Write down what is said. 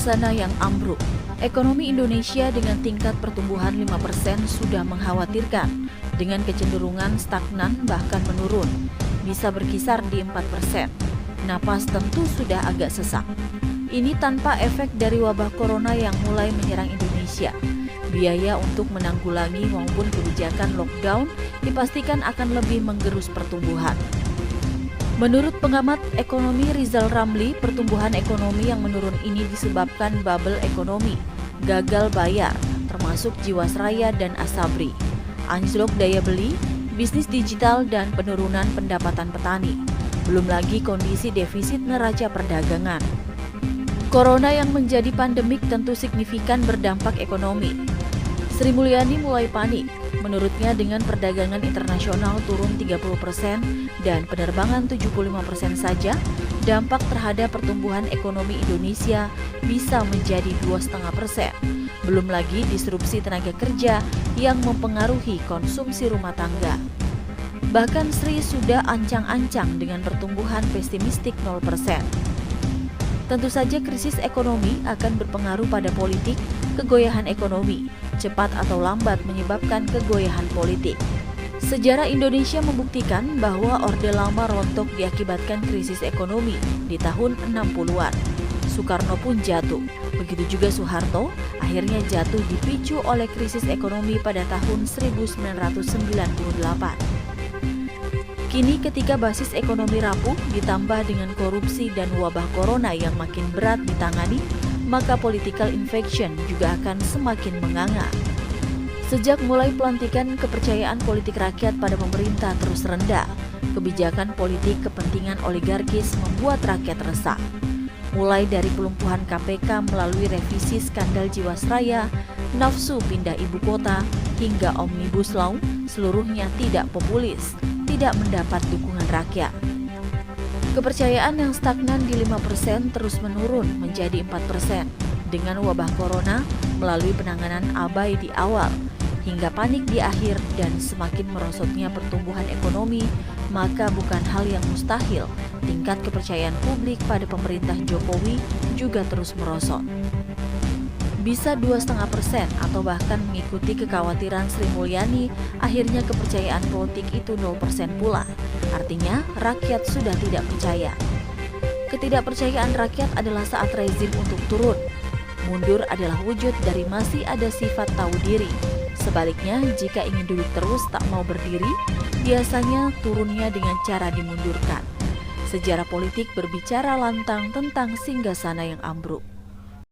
Singgahsana yang ambruk. Ekonomi Indonesia dengan tingkat pertumbuhan 5% sudah mengkhawatirkan, dengan kecenderungan stagnan bahkan menurun, bisa berkisar di 4%. Napas tentu sudah agak sesak. Ini tanpa efek dari wabah corona yang mulai menyerang Indonesia. Biaya untuk menanggulangi maupun kebijakan lockdown dipastikan akan lebih menggerus pertumbuhan. Menurut pengamat ekonomi Rizal Ramli, pertumbuhan ekonomi yang menurun ini disebabkan bubble ekonomi, gagal bayar, termasuk Jiwasraya dan Asabri, anjlok daya beli, bisnis digital, dan penurunan pendapatan petani. Belum lagi kondisi defisit neraca perdagangan. Corona yang menjadi pandemik tentu signifikan berdampak ekonomi. Sri Mulyani mulai panik. Menurutnya dengan perdagangan internasional turun 30% dan penerbangan 75% saja, dampak terhadap pertumbuhan ekonomi Indonesia bisa menjadi 2,5%. Belum lagi disrupsi tenaga kerja yang mempengaruhi konsumsi rumah tangga. Bahkan Sri sudah ancang-ancang dengan pertumbuhan pesimistik 0%. Tentu saja krisis ekonomi akan berpengaruh pada politik, kegoyahan ekonomi, cepat atau lambat menyebabkan kegoyahan politik. Sejarah Indonesia membuktikan bahwa Orde Lama rontok diakibatkan krisis ekonomi di tahun 60-an. Soekarno pun jatuh, begitu juga Soeharto, akhirnya jatuh dipicu oleh krisis ekonomi pada tahun 1998. Kini ketika basis ekonomi rapuh ditambah dengan korupsi dan wabah corona yang makin berat ditangani, maka political infection juga akan semakin menganga. Sejak mulai pelantikan, kepercayaan politik rakyat pada pemerintah terus rendah. Kebijakan politik kepentingan oligarkis membuat rakyat resah. Mulai dari pelumpuhan KPK melalui revisi skandal Jiwasraya, nafsu pindah ibu kota, hingga Omnibus Law, seluruhnya tidak populis, tidak mendapat dukungan rakyat. Kepercayaan yang stagnan di 5% terus menurun menjadi 4% dengan wabah corona melalui penanganan abai di awal hingga panik di akhir dan semakin merosotnya pertumbuhan ekonomi, maka bukan hal yang mustahil tingkat kepercayaan publik pada pemerintah Jokowi juga terus merosot. Bisa 2,5% atau bahkan mengikuti kekhawatiran Sri Mulyani, akhirnya kepercayaan politik itu 0% pula. Artinya rakyat sudah tidak percaya. Ketidakpercayaan rakyat adalah saat rezim untuk turun. Mundur adalah wujud dari masih ada sifat tahu diri. Sebaliknya, jika ingin duduk terus tak mau berdiri, biasanya turunnya dengan cara dimundurkan. Sejarah politik berbicara lantang tentang Singgasana yang ambruk.